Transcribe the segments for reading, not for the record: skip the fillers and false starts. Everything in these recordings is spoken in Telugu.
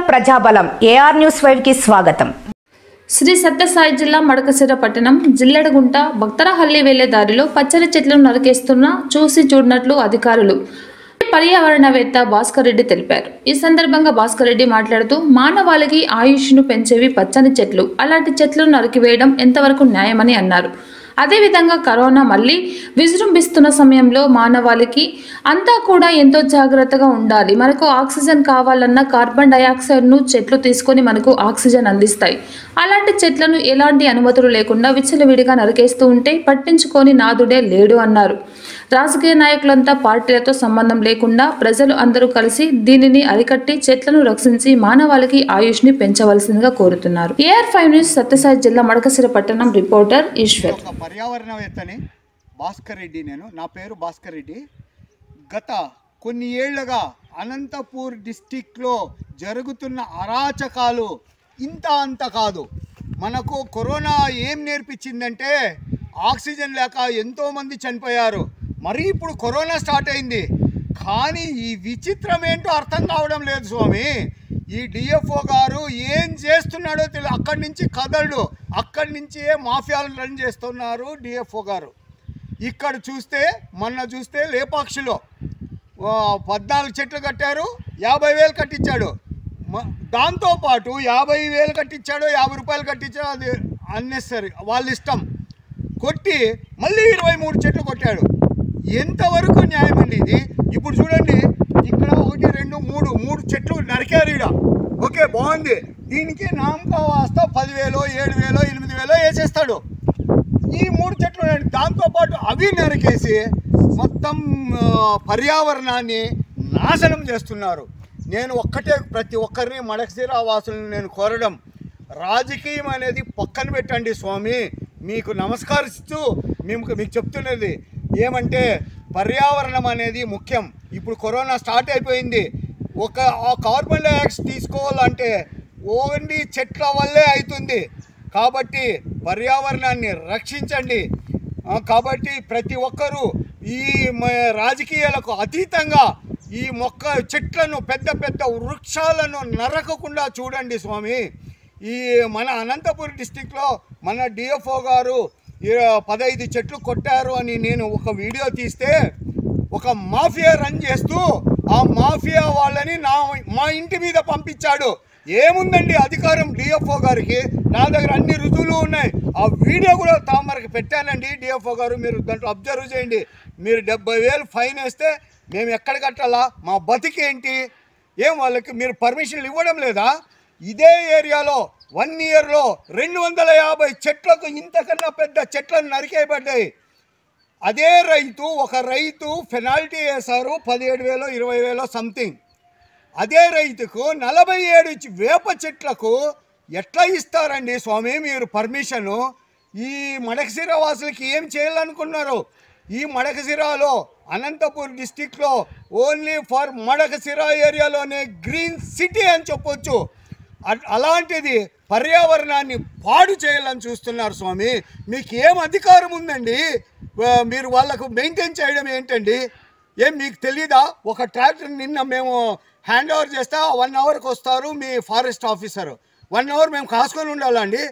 ప్రజాబలం ఏఆర్ న్యూస్ 5 కి స్వాగతం. శ్రీ సత్యసాయి జిల్లా మడకశిర పట్టణం జిల్లెడగుంట భక్తరహల్లి వెళ్లే దారిలో పచ్చని చెట్లను నరికేస్తున్న చూసి చూడనట్లు అధికారులు పర్యావరణవేత్త భాస్కర్ రెడ్డి తెలిపారు. ఈ సందర్భంగా భాస్కర్ రెడ్డి మాట్లాడుతూ మానవాళికి ఆయుష్ను పెంచేవి పచ్చని చెట్లు, అలాంటి చెట్లను నరికివేయడం ఎంతవరకు న్యాయమని అన్నారు. అదేవిధంగా కరోనా మళ్ళీ విజృంభిస్తున్న సమయంలో మానవాళికి అంతా కూడా ఎంతో జాగ్రత్తగా ఉండాలి. మనకు ఆక్సిజన్ కావాలన్నా కార్బన్ డయాక్సైడ్ను చెట్లు తీసుకొని మనకు ఆక్సిజన్ అందిస్తాయి. అలాంటి చెట్లను ఎలాంటి అనుమతులు లేకుండా విచ్చలవిడిగా నరికేస్తూ ఉంటే పట్టించుకొని నాదుడే లేడు అన్నారు. రాజకీయ నాయకులంతా పార్టీలతో సంబంధం లేకుండా ప్రజలు అందరూ కలిసి దీనిని అరికట్టి చెట్లను రక్షించి మానవాళికి ఆయుష్ని పెంచవలసిందిగా కోరుతున్నారు. AR5 న్యూస్ సత్యసాయి జిల్లా మడకశిర పట్టణం రిపోర్టర్ ఈశ్వర్. పర్యావరణవేత్తని భాస్కర్ రెడ్డి. నా పేరు భాస్కర్ రెడ్డి. గత కొన్ని ఏళ్లుగా అనంతపూర్ డిస్టిక్లో జరుగుతున్న అరాచకాలు ఇంత అంత కాదు. మనకు కరోనా ఏం నేర్పించిందంటే ఆక్సిజన్ లేక ఎంతోమంది చనిపోయారు. మరి ఇప్పుడు కరోనా స్టార్ట్ అయింది, కానీ ఈ విచిత్రం ఏంటో అర్థం కావడం లేదు స్వామి. ఈ డిఎఫ్ఓ గారు ఏం చేస్తున్నాడో తెలియదు. అక్కడి నుంచి కదలడు, అక్కడి నుంచే మాఫియాలు రన్ చేస్తున్నారు డిఎఫ్ఓ గారు. ఇక్కడ చూస్తే మొన్న చూస్తే లేపాక్షిలో 14 చెట్లు కట్టారు, 50,000 కట్టించాడు. దాంతోపాటు 50,000 కట్టించాడో 50 రూపాయలు కట్టించాడో అది అన్నెసరీ, వాళ్ళ ఇష్టం. కొట్టి మళ్ళీ 23 చెట్లు కొట్టాడు. ఎంతవరకు న్యాయం అండి ఇది? ఇప్పుడు చూడండి, ఇక్కడ 1 2 3 చెట్లు నరికారు ఈడ. ఓకే, బాగుంది. దీనికి నామకా వాస్తా 10,000 7,000 8,000 వేసేస్తాడు. ఈ 3 చెట్లు దాంతోపాటు అవి నరికేసి మొత్తం పర్యావరణాన్ని నాశనం చేస్తున్నారు. నేను ఒక్కటే ప్రతి ఒక్కరిని మడకశిర వాసులను నేను కోరడం, రాజకీయం అనేది పక్కన పెట్టండి స్వామి. మీకు నమస్కరిస్తూ మీకు చెప్తున్నది ఏమంటే పర్యావరణం అనేది ముఖ్యం. ఇప్పుడు కరోనా స్టార్ట్ అయిపోయింది. ఆ కార్బన్ డయాక్సైడ్ తీసుకోవాలంటే ఓన్లీ చెట్ల వల్లే అవుతుంది. కాబట్టి పర్యావరణాన్ని రక్షించండి. కాబట్టి ప్రతి ఒక్కరూ ఈ రాజకీయాలకు అతీతంగా ఈ చెట్లను పెద్ద పెద్ద వృక్షాలను నరకకుండా చూడండి స్వామి. ఈ మన అనంతపురం డిస్టిక్లో మన డిఎఫ్ఓ గారు 15 చెట్లు కొట్టారు అని నేను ఒక వీడియో తీస్తే ఒక మాఫియా రన్ చేస్తూ ఆ మాఫియా వాళ్ళని మా ఇంటి మీద పంపించాడు. ఏముందండి అధికారం డిఎఫ్ఓ గారికి? నా దగ్గర అన్ని రుజువులు ఉన్నాయి. ఆ వీడియో కూడా తామరకు పెట్టానండి. డిఎఫ్ఓ గారు మీరు దాంట్లో అబ్జర్వ్ చేయండి. మీరు 70,000 ఫైన్ వేస్తే మేము ఎక్కడ కట్టాలా? మా బతికేంటి? ఏం వాళ్ళకి మీరు పర్మిషన్లు ఇవ్వడం లేదా? ఇదే ఏరియాలో 1 ఇయర్లో 250 చెట్లకు ఇంతకన్నా పెద్ద చెట్లను నరికేయబడ్డాయి. అదే ఒక రైతు పెనాల్టీ వేశారు 17,000 20,000 సంథింగ్. అదే రైతుకు 47 వేప చెట్లకు ఎట్లా ఇస్తారండి స్వామి మీరు పర్మిషను? ఈ మడకశిర వాసులకి ఏం చేయాలనుకున్నారు? ఈ మడకశిరలో అనంతపూర్ డిస్టిక్లో ఓన్లీ ఫర్ మడకశిర ఏరియాలోనే గ్రీన్ సిటీ అని చెప్పొచ్చు. అలాంటిది పర్యావరణాన్ని పాడు చేయాలని చూస్తున్నారు స్వామి. మీకు ఏం అధికారం ఉందండి? మీరు వాళ్ళకు మెయింటైన్ చేయడం ఏంటండి? ఏం మీకు తెలీదా? ఒక ట్రాక్టర్ నిన్న మేము హ్యాండ్ ఓవర్ చేస్తే 1 అవర్కి వస్తారు మీ ఫారెస్ట్ ఆఫీసర్. 1 అవర్ మేము కాసుకొని ఉండాలండి.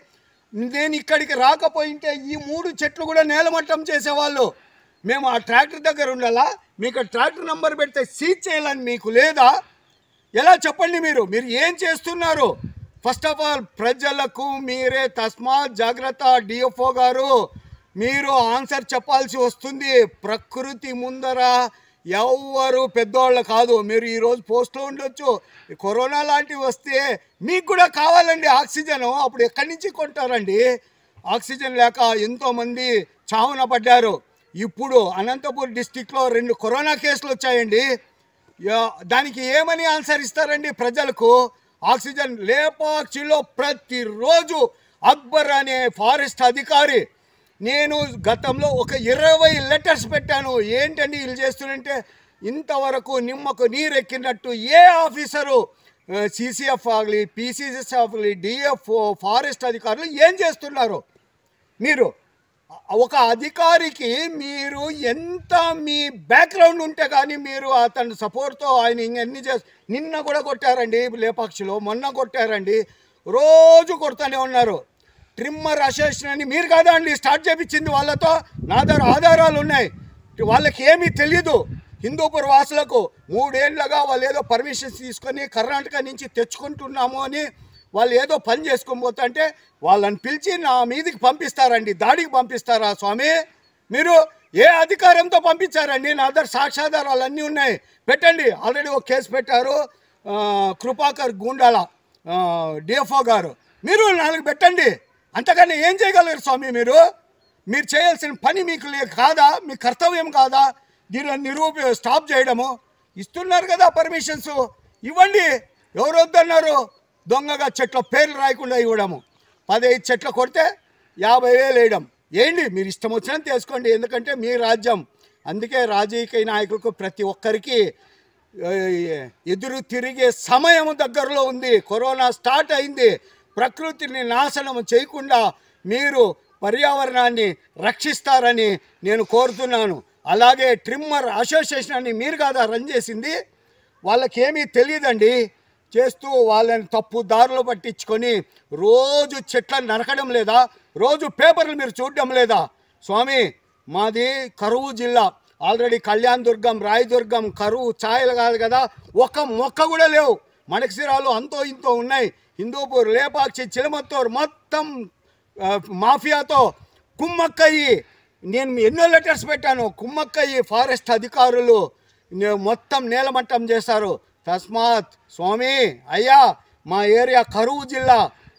నేను ఇక్కడికి రాకపోయింటే ఈ 3 చెట్లు కూడా నేలమట్టం చేసేవాళ్ళు. మేము ఆ ట్రాక్టర్ దగ్గర ఉండాలా? మీకు ట్రాక్టర్ నెంబర్ పెడితే సీజ్ చేయాలని మీకు లేదా? ఎలా చెప్పండి? మీరు ఏం చేస్తున్నారు? ఫస్ట్ ఆఫ్ ఆల్ ప్రజలకు మీరే తస్మాత్ జాగ్రత్త. డిఎఫ్ఓ గారు మీరు ఆన్సర్ చెప్పాల్సి వస్తుంది. ప్రకృతి ముందర ఎవ్వరు పెద్దవాళ్ళు కాదు. మీరు ఈరోజు పోస్ట్లో ఉండొచ్చు, కరోనా లాంటివి వస్తే మీకు కూడా కావాలండి ఆక్సిజన్. అప్పుడు ఎక్కడి నుంచి కొంటారండి? ఆక్సిజన్ లేక ఎంతోమంది చావున పడ్డారు. ఇప్పుడు అనంతపూర్ డిస్టిక్లో 2 కరోనా కేసులు వచ్చాయండి. దానికి ఏమని ఆన్సర్ ఇస్తారండి ప్రజలకు? ఆక్సిజన్ లేపాక్షిలో ప్రతిరోజు అక్బర్ అనే ఫారెస్ట్ అధికారి, నేను గతంలో ఒక 20 లెటర్స్ పెట్టాను. ఏంటండి వీళ్ళు చేస్తుంటే ఇంతవరకు నిమ్మకు నీరెక్కినట్టు ఏ ఆఫీసరు, సిసిఎఫ్ ఆగలి, పిసిసిఎఫ్ ఆగలి, డిఎఫ్ఓ, ఫారెస్ట్ అధికారులు ఏం చేస్తున్నారు? మీరు ఒక అధికారికి మీరు ఎంత మీ బ్యాక్గ్రౌండ్ ఉంటే కానీ మీరు అతని సపోర్ట్తో ఆయన ఇంకెన్ని నిన్న కూడా కొట్టారండి లేపాక్షిలో, మొన్న కొట్టారండి, రోజు కొడుతూనే ఉన్నారు. ట్రిమ్మర్ అసోసియేషన్ అని మీరు కాదా అండి స్టార్ట్ చేయించింది వాళ్ళతో? నా దగ్గర ఆధారాలు ఉన్నాయి. వాళ్ళకి ఏమీ తెలియదు. హిందూపూర్ వాసులకు 3 ఏళ్ళగా వాళ్ళు ఏదో పర్మిషన్స్ తీసుకొని కర్ణాటక నుంచి తెచ్చుకుంటున్నాము అని వాళ్ళు ఏదో పని చేసుకొని పోతుంటే వాళ్ళని పిలిచి నా మీదికి పంపిస్తారండి, దాడికి పంపిస్తారా స్వామి? మీరు ఏ అధికారంతో పంపించారండి? నా దగ్గర సాక్ష్యాధారాలు అన్నీ ఉన్నాయి, పెట్టండి. ఆల్రెడీ ఒక కేసు పెట్టారు కృపాకర్ గూండాల డిఎఫ్ఓ గారు. మీరు 4 పెట్టండి. అంతకన్నా ఏం చేయగలరు స్వామి? మీరు చేయాల్సిన పని మీకు కాదా? మీ కర్తవ్యం కాదా? దీనిని స్టాప్ చేయడము. ఇస్తున్నారు కదా పర్మిషన్స్, ఇవ్వండి. ఎవరు వద్దన్నారు? దొంగగా చెట్ల పేర్లు రాయకుండా ఇవ్వడము. 15 చెట్లు కొడితే 50,000 వేయడం. ఏంటి మీరు ఇష్టం వచ్చినంత తీసుకోండి, ఎందుకంటే మీ రాజ్యం. అందుకే రాజకీయ నాయకులకు ప్రతి ఒక్కరికి ఎదురు తిరిగే సమయం దగ్గరలో ఉంది. కరోనా స్టార్ట్ అయింది. ప్రకృతిని నాశనం చేయకుండా మీరు పర్యావరణాన్ని రక్షిస్తారని నేను కోరుతున్నాను. అలాగే ట్రిమ్మర్ అసోసియేషన్ అని మీరు కాదా రన్ చేసింది? వాళ్ళకేమీ తెలియదండి. చేస్తూ వాళ్ళని తప్పు దారులు పట్టించుకొని రోజు చెట్లను నరకడం లేదా? రోజు పేపర్లు మీరు చూడడం లేదా? స్వామి, మాది కరువు జిల్లా. ఆల్రెడీ కళ్యాణ్ దుర్గం, రాయదుర్గం, కరువు ఛాయలు కాదు కదా, ఒక మొక్క కూడా లేవు. మడకసిరాలు అంతో ఇంతో ఉన్నాయి. హిందూపూర్, లేపాక్షి, చిలమత్తూరు మొత్తం మాఫియాతో కుమ్మక్కయ్యి నేను ఎన్నో లెటర్స్ పెట్టాను. కుమ్మక్కయ్యి ఫారెస్ట్ అధికారులు మొత్తం నేలమట్టం చేశారు. తస్మాత్ స్వామి అయ్యా, మా ఏరియా కరువు జిల్లా.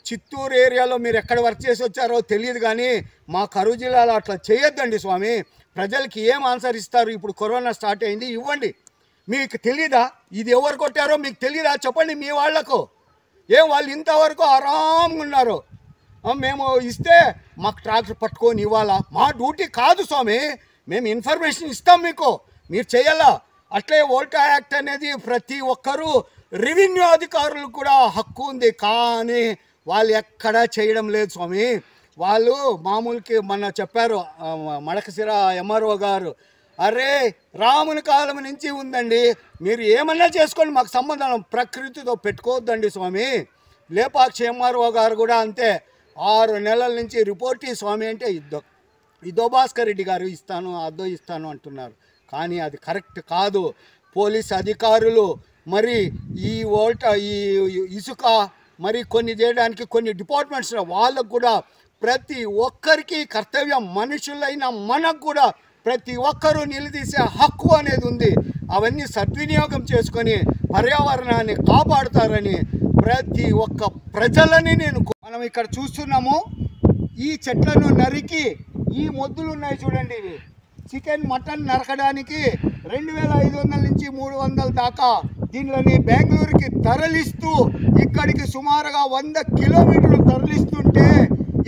చిత్తూరు ఏరియాలో మీరు ఎక్కడ వర్క్ చేసి వచ్చారో తెలియదు, కానీ మా కరువు జిల్లాలో అట్లా చేయొద్దండి స్వామి. ప్రజలకి ఏం ఆన్సర్ ఇస్తారు? ఇప్పుడు కరోనా స్టార్ట్ అయింది, ఇవ్వండి. మీకు తెలీదా ఇది ఎవరు కొట్టారో? మీకు తెలీదా? చెప్పండి మీ వాళ్లకు. ఏం వాళ్ళు ఇంతవరకు ఆరాంగా ఉన్నారు. మేము ఇస్తే మాకు ట్రాక్టర్ పట్టుకొని ఇవ్వాలా? మా డ్యూటీ కాదు స్వామి. మేము ఇన్ఫర్మేషన్ ఇస్తాం మీకు, మీరు చేయాలా. అట్లే వోల్టా యాక్ట్ అనేది ప్రతి ఒక్కరూ రెవెన్యూ అధికారులు కూడా హక్కు ఉంది, కానీ వాళ్ళు ఎక్కడా చేయడం లేదు స్వామి. వాళ్ళు మామూలుకి మొన్న చెప్పారు మడకసిర ఎంఆర్ఓ గారు, అరే రాముని కాలం నుంచి ఉందండి, మీరు ఏమన్నా చేసుకోండి, మాకు సంబంధం ప్రకృతితో పెట్టుకోవద్దండి స్వామి. లేపాక్షి ఎంఆర్ఓ గారు కూడా అంతే, 6 నెలల నుంచి రిపోర్ట్ స్వామి అంటే ఇదో భాస్కర్ రెడ్డి గారు ఇస్తాను అదో ఇస్తాను అంటున్నారు, కానీ అది కరెక్ట్ కాదు. పోలీస్ అధికారులు మరి ఈ ఇసుక మరి కొన్ని చేయడానికి కొన్ని డిపార్ట్మెంట్స్ వాళ్ళకు కూడా ప్రతి ఒక్కరికి కర్తవ్యం. మనుషులైన మనకు కూడా ప్రతి ఒక్కరూ నిలదీసే హక్కు అనేది ఉంది. అవన్నీ సద్వినియోగం చేసుకొని పర్యావరణాన్ని కాపాడుతారని ప్రతి ఒక్క ప్రజలని మనం ఇక్కడ చూస్తున్నాము. ఈ చెట్లను నరికి ఈ మొద్దులు ఉన్నాయి చూడండి, ఇవి చికెన్ మటన్ నరకడానికి 2,500 నుంచి 300 దాకా దీనిని బెంగళూరుకి తరలిస్తూ ఇక్కడికి సుమారుగా 100 కిలోమీటర్లు తరలిస్తుంటే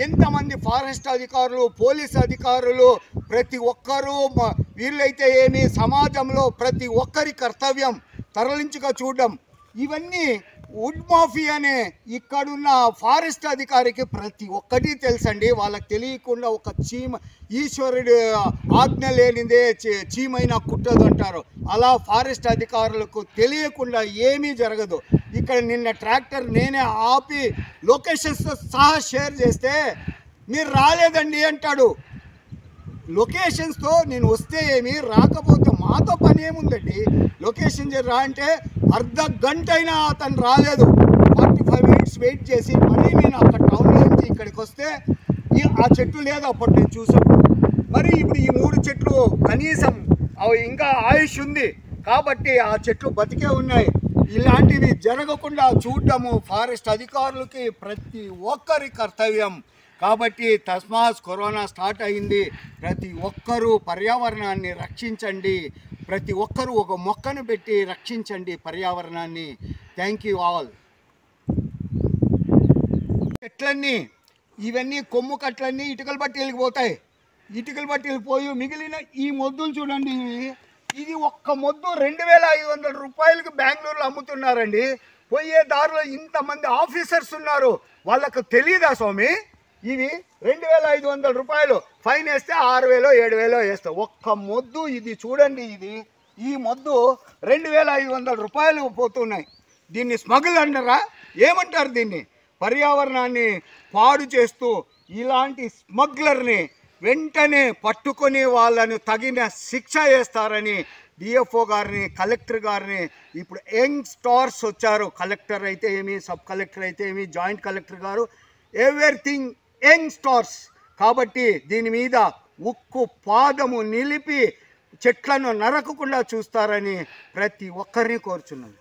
ఎంతమంది ఫారెస్ట్ అధికారులు, పోలీస్ అధికారులు, ప్రతి ఒక్కరూ వీళ్ళైతే ఏమి సమాజంలో ప్రతి ఒక్కరి కర్తవ్యం తరలించుగా చూడడం. ఇవన్నీ వుడ్ మాఫియానే ఇక్కడున్న ఫారెస్ట్ అధికారికి ప్రతి ఒక్కటి తెలుసండి. వాళ్ళకి తెలియకుండా ఒక ఈశ్వరుడు ఆజ్ఞ లేనిదే చీమైనా కుట్టదు అంటారు. అలా ఫారెస్ట్ అధికారులకు తెలియకుండా ఏమీ జరగదు. ఇక్కడ నిన్న ట్రాక్టర్ నేనే ఆపి లొకేషన్స్తో సహా షేర్ చేస్తే మీరు రాలేదండి అంటాడు. లొకేషన్స్తో నేను వస్తే ఏమి, రాకపోతే మాతో పని ఏముందండి? లొకేషన్ రా అంటే అర్ధ గంట అయినా అతను రాలేదు. 45 మినిట్స్ వెయిట్ చేసి మరీ నేను అక్కడ టౌన్లో నుంచి ఇక్కడికి వస్తే ఆ చెట్టు లేదు అప్పుడు నేను చూసాను. మరి ఇప్పుడు ఈ 3 చెట్లు కనీసం అవి ఇంకా ఆయుష్ ఉంది కాబట్టి ఆ చెట్లు బతికే ఉన్నాయి. ఇలాంటివి జరగకుండా చూడడము ఫారెస్ట్ అధికారులకి ప్రతి ఒక్కరి కర్తవ్యం. కాబట్టి తస్మాత్ కరోనా స్టార్ట్ అయింది, ప్రతి ఒక్కరూ పర్యావరణాన్ని రక్షించండి. ప్రతి ఒక్కరూ ఒక మొక్కను పెట్టి రక్షించండి పర్యావరణాన్ని. Thank you all. చెట్లన్నీ ఇవన్నీ కొమ్ము కట్లన్నీ ఇటుకల బట్టీలకు పోతాయి. ఇటుకల బట్టీలకు పోయి మిగిలిన ఈ మొద్దులు చూడండి, ఇది ఒక్క మొద్దు 2,500 రూపాయలకు బెంగళూరులో అమ్ముతున్నారండి. పోయే దారిలో ఇంతమంది ఆఫీసర్స్ ఉన్నారు, వాళ్ళకు తెలియదా స్వామి? ఇవి 2,500 రూపాయలు ఫైన్ వేస్తే 6,000 7,000 వేస్తాం. ఒక్క మొద్దు ఇది చూడండి, ఈ మొద్దు 2,500 రూపాయలు పోతున్నాయి. దీన్ని స్మగుల్ అంటారా, ఏమంటారు దీన్ని? పర్యావరణాన్ని పాడు చేస్తూ ఇలాంటి స్మగ్లర్ని వెంటనే పట్టుకొని వాళ్ళను తగిన శిక్ష వేస్తారని డిఎఫ్ఓ గారిని, కలెక్టర్ గారిని, ఇప్పుడు యంగ్ స్టార్స్ వచ్చారు, కలెక్టర్ అయితే ఏమి, సబ్ కలెక్టర్ అయితే ఏమి, జాయింట్ కలెక్టర్ గారు, ఎవ్రీథింగ్ యంగ్ స్టార్స్. కాబట్టి దీని మీద ఉక్కు పాదము నిలిపి చెట్లను నరకకుండా చూస్తారని ప్రతి ఒక్కరిని కోరుచున్నాను.